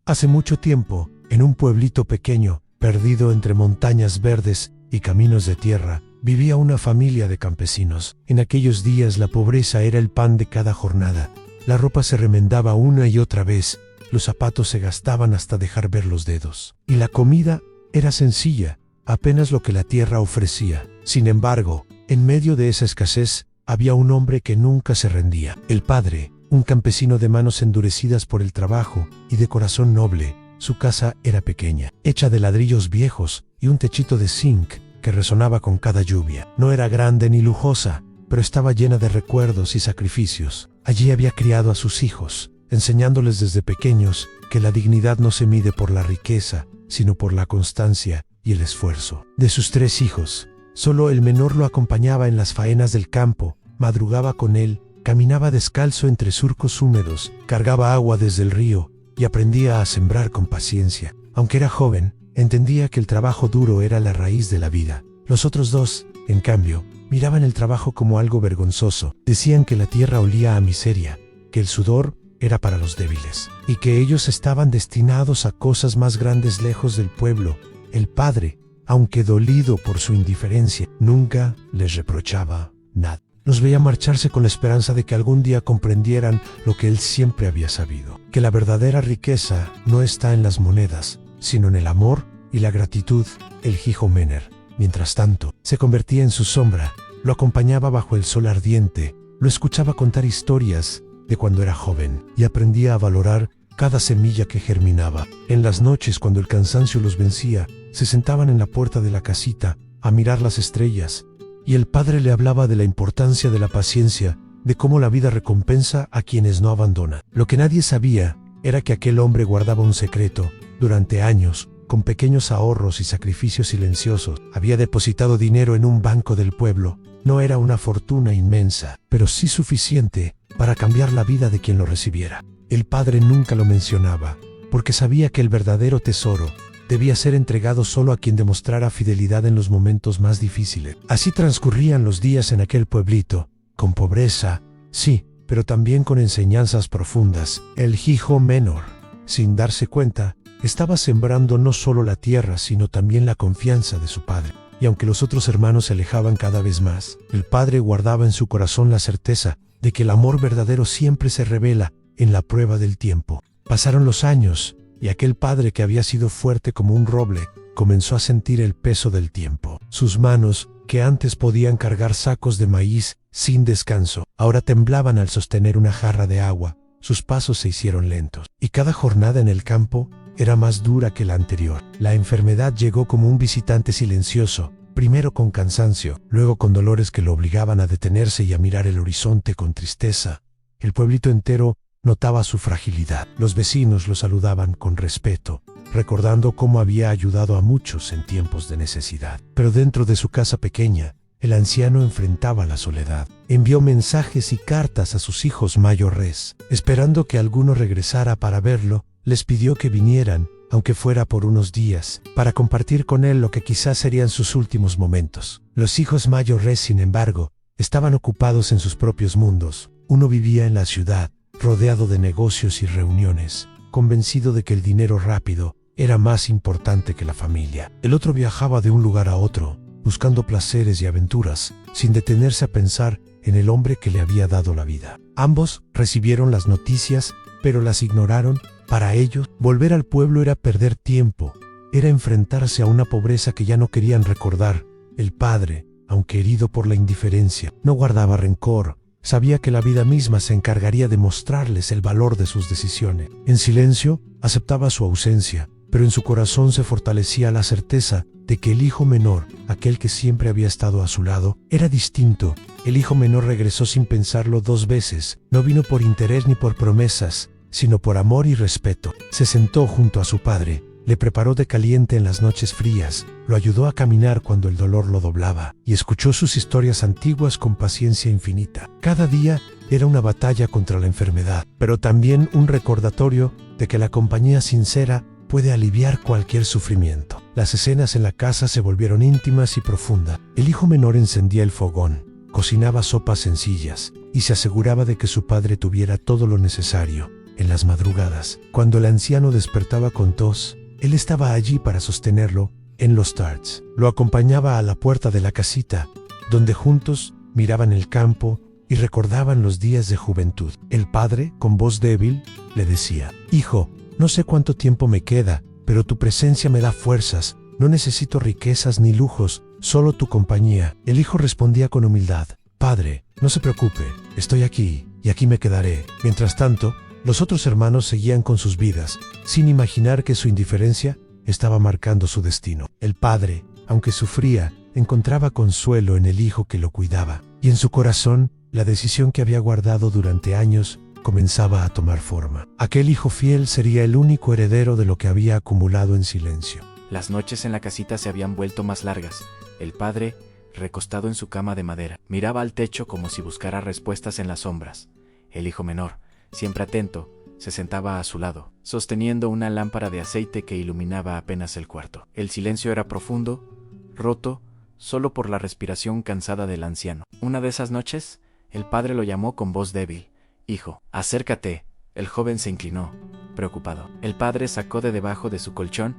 Hace mucho tiempo, en un pueblito pequeño, perdido entre montañas verdes y caminos de tierra, vivía una familia de campesinos. En aquellos días la pobreza era el pan de cada jornada. La ropa se remendaba una y otra vez, los zapatos se gastaban hasta dejar ver los dedos. Y la comida era sencilla, apenas lo que la tierra ofrecía. Sin embargo, en medio de esa escasez, había un hombre que nunca se rendía. El padre, un campesino de manos endurecidas por el trabajo y de corazón noble. Su casa era pequeña, hecha de ladrillos viejos y un techito de zinc que resonaba con cada lluvia. No era grande ni lujosa, pero estaba llena de recuerdos y sacrificios. Allí había criado a sus hijos, enseñándoles desde pequeños que la dignidad no se mide por la riqueza, sino por la constancia y el esfuerzo. De sus 3 hijos, solo el menor lo acompañaba en las faenas del campo, madrugaba con él, caminaba descalzo entre surcos húmedos, cargaba agua desde el río y aprendía a sembrar con paciencia. Aunque era joven, entendía que el trabajo duro era la raíz de la vida. Los otros 2, en cambio, miraban el trabajo como algo vergonzoso. Decían que la tierra olía a miseria, que el sudor era para los débiles, y que ellos estaban destinados a cosas más grandes lejos del pueblo. El padre, aunque dolido por su indiferencia, nunca les reprochaba nada. Los veía marcharse con la esperanza de que algún día comprendieran lo que él siempre había sabido, que la verdadera riqueza no está en las monedas, sino en el amor y la gratitud. El hijo Mener, mientras tanto, se convertía en su sombra, lo acompañaba bajo el sol ardiente, lo escuchaba contar historias de cuando era joven y aprendía a valorar cada semilla que germinaba. En las noches, cuando el cansancio los vencía, se sentaban en la puerta de la casita a mirar las estrellas, y el padre le hablaba de la importancia de la paciencia, de cómo la vida recompensa a quienes no abandonan. Lo que nadie sabía era que aquel hombre guardaba un secreto. Durante años, con pequeños ahorros y sacrificios silenciosos, había depositado dinero en un banco del pueblo. No era una fortuna inmensa, pero sí suficiente para cambiar la vida de quien lo recibiera. El padre nunca lo mencionaba, porque sabía que el verdadero tesoro debía ser entregado solo a quien demostrara fidelidad en los momentos más difíciles. Así transcurrían los días en aquel pueblito, con pobreza, sí, pero también con enseñanzas profundas. El hijo menor, sin darse cuenta, estaba sembrando no solo la tierra, sino también la confianza de su padre. Y aunque los otros hermanos se alejaban cada vez más, el padre guardaba en su corazón la certeza de que el amor verdadero siempre se revela en la prueba del tiempo. Pasaron los años, y aquel padre que había sido fuerte como un roble, comenzó a sentir el peso del tiempo. Sus manos, que antes podían cargar sacos de maíz sin descanso, ahora temblaban al sostener una jarra de agua. Sus pasos se hicieron lentos, y cada jornada en el campo era más dura que la anterior. La enfermedad llegó como un visitante silencioso, primero con cansancio, luego con dolores que lo obligaban a detenerse y a mirar el horizonte con tristeza. El pueblito entero notaba su fragilidad. Los vecinos lo saludaban con respeto, recordando cómo había ayudado a muchos en tiempos de necesidad. Pero dentro de su casa pequeña, el anciano enfrentaba la soledad. Envió mensajes y cartas a sus hijos mayores, esperando que alguno regresara para verlo. Les pidió que vinieran, aunque fuera por unos días, para compartir con él lo que quizás serían sus últimos momentos. Los hijos mayores, sin embargo, estaban ocupados en sus propios mundos. Uno vivía en la ciudad, rodeado de negocios y reuniones, convencido de que el dinero rápido era más importante que la familia. El otro viajaba de un lugar a otro, buscando placeres y aventuras, sin detenerse a pensar en el hombre que le había dado la vida. Ambos recibieron las noticias, pero las ignoraron. Para ellos, volver al pueblo era perder tiempo, era enfrentarse a una pobreza que ya no querían recordar. El padre, aunque herido por la indiferencia, no guardaba rencor. Sabía que la vida misma se encargaría de mostrarles el valor de sus decisiones. En silencio, aceptaba su ausencia, pero en su corazón se fortalecía la certeza de que el hijo menor, aquel que siempre había estado a su lado, era distinto. El hijo menor regresó sin pensarlo 2 veces. No vino por interés ni por promesas, sino por amor y respeto. Se sentó junto a su padre, le preparó de caliente en las noches frías, lo ayudó a caminar cuando el dolor lo doblaba, y escuchó sus historias antiguas con paciencia infinita. Cada día era una batalla contra la enfermedad, pero también un recordatorio de que la compañía sincera puede aliviar cualquier sufrimiento. Las escenas en la casa se volvieron íntimas y profundas. El hijo menor encendía el fogón, cocinaba sopas sencillas y se aseguraba de que su padre tuviera todo lo necesario. En las madrugadas, cuando el anciano despertaba con tos, él estaba allí para sostenerlo en los tarts. Lo acompañaba a la puerta de la casita, donde juntos miraban el campo y recordaban los días de juventud. El padre, con voz débil, le decía: «Hijo, no sé cuánto tiempo me queda, pero tu presencia me da fuerzas. No necesito riquezas ni lujos, solo tu compañía». El hijo respondía con humildad: «Padre, no se preocupe, estoy aquí y aquí me quedaré». Mientras tanto, los otros hermanos seguían con sus vidas, sin imaginar que su indiferencia estaba marcando su destino. El padre, aunque sufría, encontraba consuelo en el hijo que lo cuidaba, y en su corazón, la decisión que había guardado durante años comenzaba a tomar forma. Aquel hijo fiel sería el único heredero de lo que había acumulado en silencio. Las noches en la casita se habían vuelto más largas. El padre, recostado en su cama de madera, miraba al techo como si buscara respuestas en las sombras. El hijo menor, siempre atento, se sentaba a su lado, sosteniendo una lámpara de aceite que iluminaba apenas el cuarto. El silencio era profundo, roto, solo por la respiración cansada del anciano. Una de esas noches, el padre lo llamó con voz débil: «Hijo, acércate». El joven se inclinó, preocupado. El padre sacó de debajo de su colchón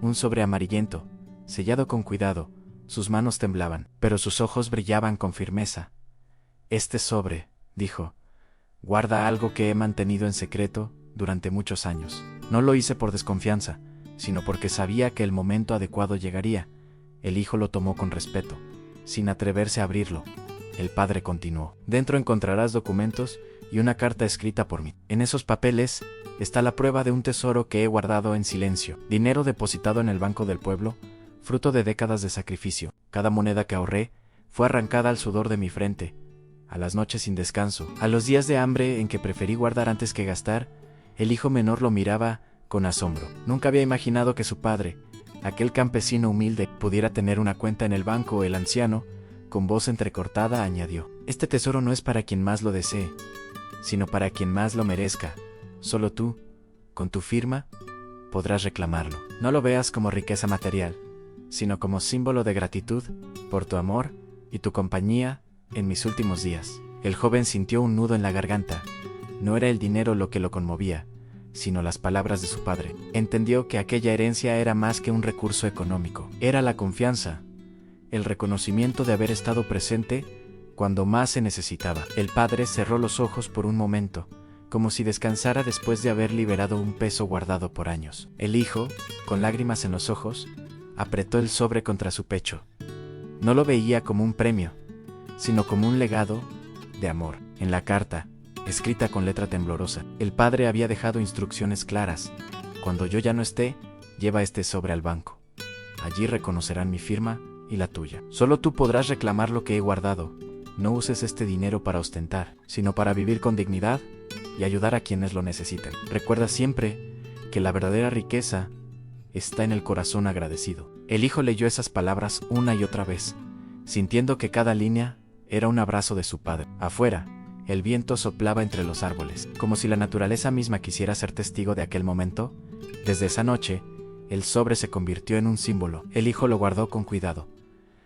un sobre amarillento, sellado con cuidado. Sus manos temblaban, pero sus ojos brillaban con firmeza. «Este sobre», dijo, «guarda algo que he mantenido en secreto durante muchos años. No lo hice por desconfianza, sino porque sabía que el momento adecuado llegaría». El hijo lo tomó con respeto, sin atreverse a abrirlo. El padre continuó: «Dentro encontrarás documentos y una carta escrita por mí. En esos papeles está la prueba de un tesoro que he guardado en silencio. Dinero depositado en el banco del pueblo, fruto de décadas de sacrificio. Cada moneda que ahorré fue arrancada al sudor de mi frente, a las noches sin descanso, a los días de hambre en que preferí guardar antes que gastar». El hijo menor lo miraba con asombro. Nunca había imaginado que su padre, aquel campesino humilde, pudiera tener una cuenta en el banco. El anciano, con voz entrecortada, añadió: «Este tesoro no es para quien más lo desee, sino para quien más lo merezca. Solo tú, con tu firma, podrás reclamarlo. No lo veas como riqueza material, sino como símbolo de gratitud por tu amor y tu compañía en mis últimos días». El joven sintió un nudo en la garganta. No era el dinero lo que lo conmovía, sino las palabras de su padre. Entendió que aquella herencia era más que un recurso económico. Era la confianza, el reconocimiento de haber estado presente cuando más se necesitaba. El padre cerró los ojos por un momento, como si descansara después de haber liberado un peso guardado por años. El hijo, con lágrimas en los ojos, apretó el sobre contra su pecho. No lo veía como un premio, sino como un legado de amor. En la carta, escrita con letra temblorosa, el padre había dejado instrucciones claras: «Cuando yo ya no esté, lleva este sobre al banco. Allí reconocerán mi firma y la tuya. Solo tú podrás reclamar lo que he guardado. No uses este dinero para ostentar, sino para vivir con dignidad y ayudar a quienes lo necesiten. Recuerda siempre que la verdadera riqueza está en el corazón agradecido». El hijo leyó esas palabras una y otra vez, sintiendo que cada línea era un abrazo de su padre. Afuera, el viento soplaba entre los árboles, como si la naturaleza misma quisiera ser testigo de aquel momento. Desde esa noche, el sobre se convirtió en un símbolo. El hijo lo guardó con cuidado,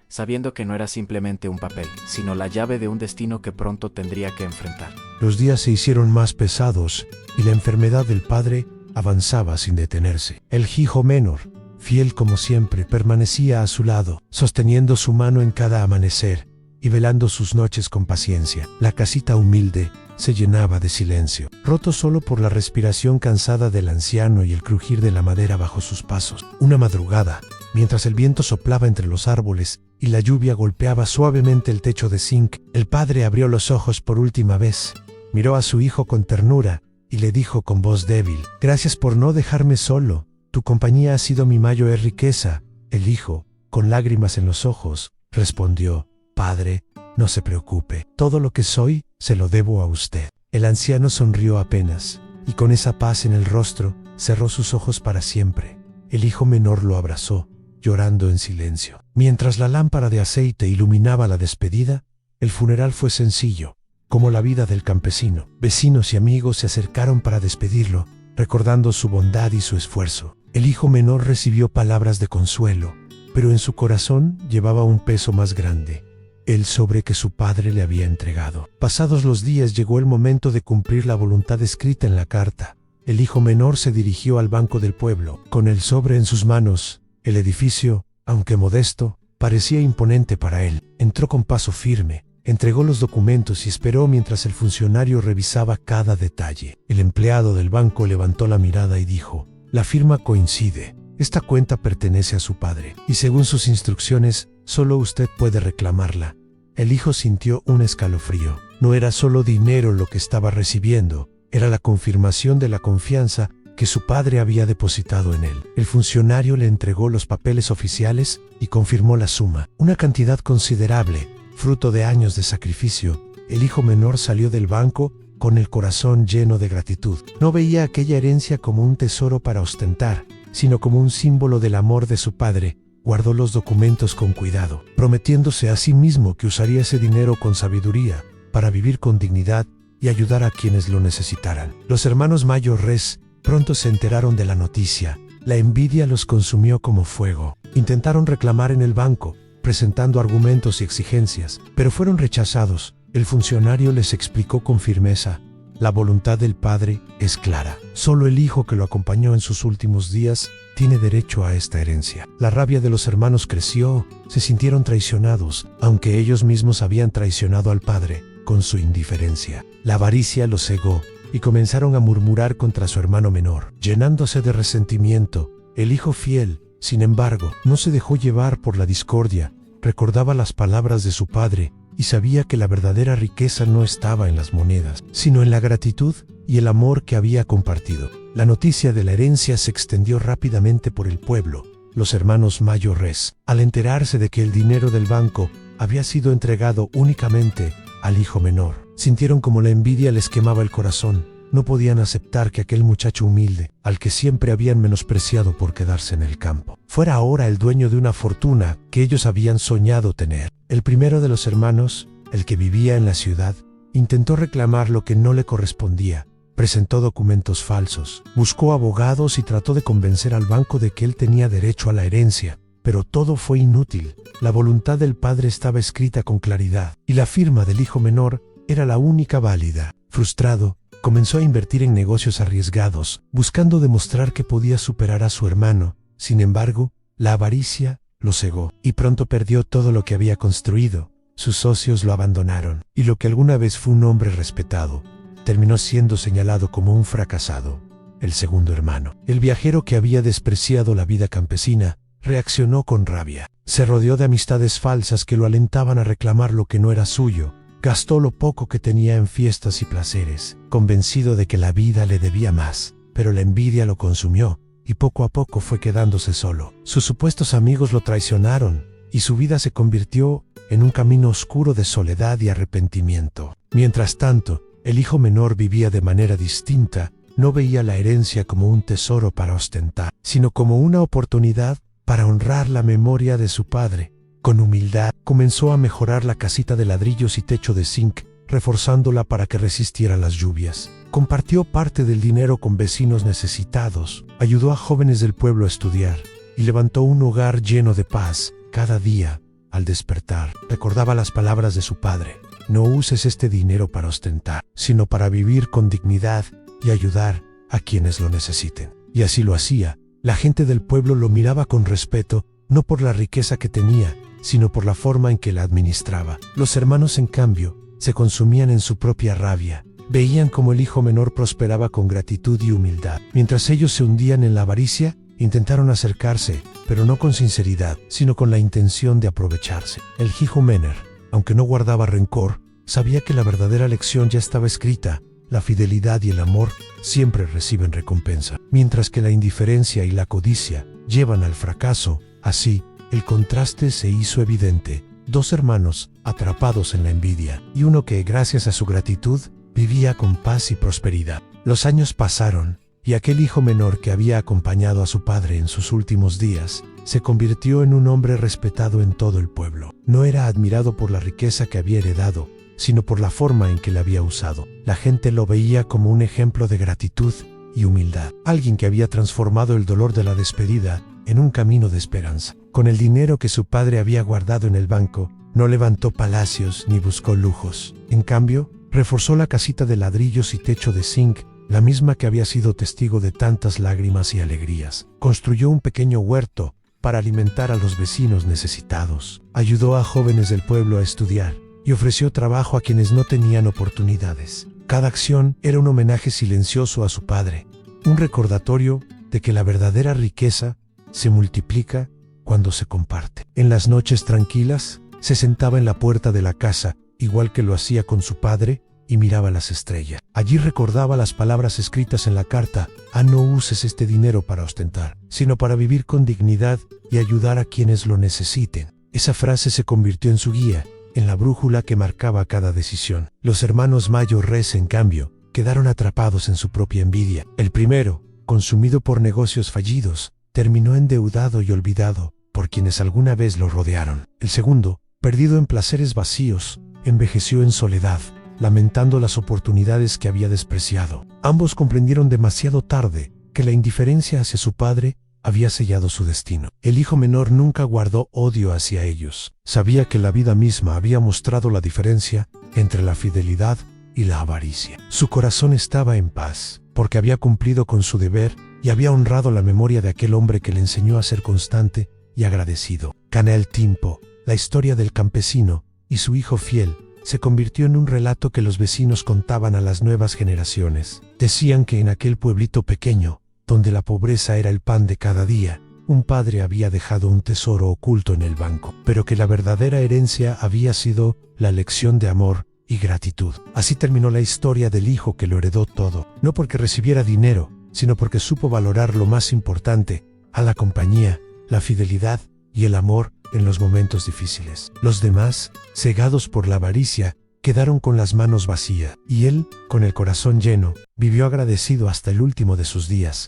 sabiendo que no era simplemente un papel, sino la llave de un destino que pronto tendría que enfrentar. Los días se hicieron más pesados y la enfermedad del padre avanzaba sin detenerse. El hijo menor, fiel como siempre, permanecía a su lado, sosteniendo su mano en cada amanecer y velando sus noches con paciencia. La casita humilde se llenaba de silencio, roto solo por la respiración cansada del anciano y el crujir de la madera bajo sus pasos. Una madrugada, mientras el viento soplaba entre los árboles y la lluvia golpeaba suavemente el techo de zinc, el padre abrió los ojos por última vez, miró a su hijo con ternura y le dijo con voz débil: «Gracias por no dejarme solo. Tu compañía ha sido mi mayor riqueza». El hijo, con lágrimas en los ojos, respondió: «Padre, no se preocupe. Todo lo que soy se lo debo a usted». El anciano sonrió apenas, y con esa paz en el rostro, cerró sus ojos para siempre. El hijo menor lo abrazó, llorando en silencio. Mientras la lámpara de aceite iluminaba la despedida, el funeral fue sencillo, como la vida del campesino. Vecinos y amigos se acercaron para despedirlo, recordando su bondad y su esfuerzo. El hijo menor recibió palabras de consuelo, pero en su corazón llevaba un peso más grande: el sobre que su padre le había entregado. Pasados los días llegó el momento de cumplir la voluntad escrita en la carta. el hijo menor se dirigió al banco del pueblo. Con el sobre en sus manos, el edificio, aunque modesto, parecía imponente para él. Entró con paso firme, entregó los documentos y esperó mientras el funcionario revisaba cada detalle. El empleado del banco levantó la mirada y dijo: «La firma coincide. Esta cuenta pertenece a su padre, y según sus instrucciones, solo usted puede reclamarla». El hijo sintió un escalofrío. No era solo dinero lo que estaba recibiendo, era la confirmación de la confianza que su padre había depositado en él. El funcionario le entregó los papeles oficiales y confirmó la suma, una cantidad considerable, fruto de años de sacrificio. El hijo menor salió del banco con el corazón lleno de gratitud. No veía aquella herencia como un tesoro para ostentar, sino como un símbolo del amor de su padre. Guardó los documentos con cuidado, prometiéndose a sí mismo que usaría ese dinero con sabiduría para vivir con dignidad y ayudar a quienes lo necesitaran. Los hermanos Mayo-Res pronto se enteraron de la noticia. La envidia los consumió como fuego. Intentaron reclamar en el banco, presentando argumentos y exigencias, pero fueron rechazados. El funcionario les explicó con firmeza: la voluntad del padre es clara. Solo el hijo que lo acompañó en sus últimos días tiene derecho a esta herencia. La rabia de los hermanos creció, se sintieron traicionados, aunque ellos mismos habían traicionado al padre con su indiferencia. La avaricia los cegó y comenzaron a murmurar contra su hermano menor, llenándose de resentimiento. El hijo fiel, sin embargo, no se dejó llevar por la discordia, recordaba las palabras de su padre y sabía que la verdadera riqueza no estaba en las monedas, sino en la gratitud y el amor que había compartido. La noticia de la herencia se extendió rápidamente por el pueblo. Los hermanos Mayo-Res, al enterarse de que el dinero del banco había sido entregado únicamente al hijo menor, sintieron como la envidia les quemaba el corazón. No podían aceptar que aquel muchacho humilde, al que siempre habían menospreciado por quedarse en el campo, fuera ahora el dueño de una fortuna que ellos habían soñado tener. El primero de los hermanos, el que vivía en la ciudad, intentó reclamar lo que no le correspondía. Presentó documentos falsos, buscó abogados y trató de convencer al banco de que él tenía derecho a la herencia. Pero todo fue inútil. La voluntad del padre estaba escrita con claridad, y la firma del hijo menor era la única válida. Frustrado, comenzó a invertir en negocios arriesgados, buscando demostrar que podía superar a su hermano. Sin embargo, la avaricia lo cegó, y pronto perdió todo lo que había construido. Sus socios lo abandonaron, y lo que alguna vez fue un hombre respetado, terminó siendo señalado como un fracasado. El segundo hermano, el viajero que había despreciado la vida campesina, reaccionó con rabia. Se rodeó de amistades falsas que lo alentaban a reclamar lo que no era suyo. Gastó lo poco que tenía en fiestas y placeres, convencido de que la vida le debía más, pero la envidia lo consumió, y poco a poco fue quedándose solo. Sus supuestos amigos lo traicionaron, y su vida se convirtió en un camino oscuro de soledad y arrepentimiento. Mientras tanto, el hijo menor vivía de manera distinta. No veía la herencia como un tesoro para ostentar, sino como una oportunidad para honrar la memoria de su padre. Con humildad, comenzó a mejorar la casita de ladrillos y techo de zinc, reforzándola para que resistiera las lluvias. Compartió parte del dinero con vecinos necesitados, ayudó a jóvenes del pueblo a estudiar, y levantó un hogar lleno de paz. Cada día, al despertar, recordaba las palabras de su padre: no uses este dinero para ostentar, sino para vivir con dignidad y ayudar a quienes lo necesiten. Y así lo hacía. La gente del pueblo lo miraba con respeto, no por la riqueza que tenía, sino por la forma en que la administraba. Los hermanos, en cambio, se consumían en su propia rabia. Veían cómo el hijo menor prosperaba con gratitud y humildad. Mientras ellos se hundían en la avaricia, intentaron acercarse, pero no con sinceridad, sino con la intención de aprovecharse. El hijo menor, aunque no guardaba rencor, sabía que la verdadera lección ya estaba escrita. La fidelidad y el amor siempre reciben recompensa, mientras que la indiferencia y la codicia llevan al fracaso. Así, el contraste se hizo evidente. Dos hermanos atrapados en la envidia, y uno que, gracias a su gratitud, vivía con paz y prosperidad. Los años pasaron, y aquel hijo menor que había acompañado a su padre en sus últimos días, se convirtió en un hombre respetado en todo el pueblo. No era admirado por la riqueza que había heredado, sino por la forma en que la había usado. La gente lo veía como un ejemplo de gratitud y humildad, alguien que había transformado el dolor de la despedida en un camino de esperanza. Con el dinero que su padre había guardado en el banco, no levantó palacios ni buscó lujos. En cambio, reforzó la casita de ladrillos y techo de zinc la misma que había sido testigo de tantas lágrimas y alegrías. Construyó un pequeño huerto para alimentar a los vecinos necesitados. Ayudó a jóvenes del pueblo a estudiar y ofreció trabajo a quienes no tenían oportunidades. Cada acción era un homenaje silencioso a su padre, un recordatorio de que la verdadera riqueza se multiplica cuando se comparte. En las noches tranquilas, se sentaba en la puerta de la casa, igual que lo hacía con su padre, y miraba las estrellas. Allí recordaba las palabras escritas en la carta: no uses este dinero para ostentar, sino para vivir con dignidad y ayudar a quienes lo necesiten. Esa frase se convirtió en su guía, en la brújula que marcaba cada decisión. Los hermanos Mayo Res, en cambio, quedaron atrapados en su propia envidia. El primero, consumido por negocios fallidos, terminó endeudado y olvidado por quienes alguna vez lo rodearon. El segundo, perdido en placeres vacíos, envejeció en soledad, lamentando las oportunidades que había despreciado. Ambos comprendieron demasiado tarde que la indiferencia hacia su padre había sellado su destino. El hijo menor nunca guardó odio hacia ellos. Sabía que la vida misma había mostrado la diferencia entre la fidelidad y la avaricia. Su corazón estaba en paz, porque había cumplido con su deber y había honrado la memoria de aquel hombre que le enseñó a ser constante y agradecido. Cana el tiempo, la historia del campesino y su hijo fiel, se convirtió en un relato que los vecinos contaban a las nuevas generaciones. Decían que en aquel pueblito pequeño, donde la pobreza era el pan de cada día, un padre había dejado un tesoro oculto en el banco, pero que la verdadera herencia había sido la lección de amor y gratitud. Así terminó la historia del hijo que lo heredó todo, no porque recibiera dinero, sino porque supo valorar lo más importante: a la compañía, la fidelidad y el amor en los momentos difíciles. Los demás, cegados por la avaricia, quedaron con las manos vacías, y él, con el corazón lleno, vivió agradecido hasta el último de sus días.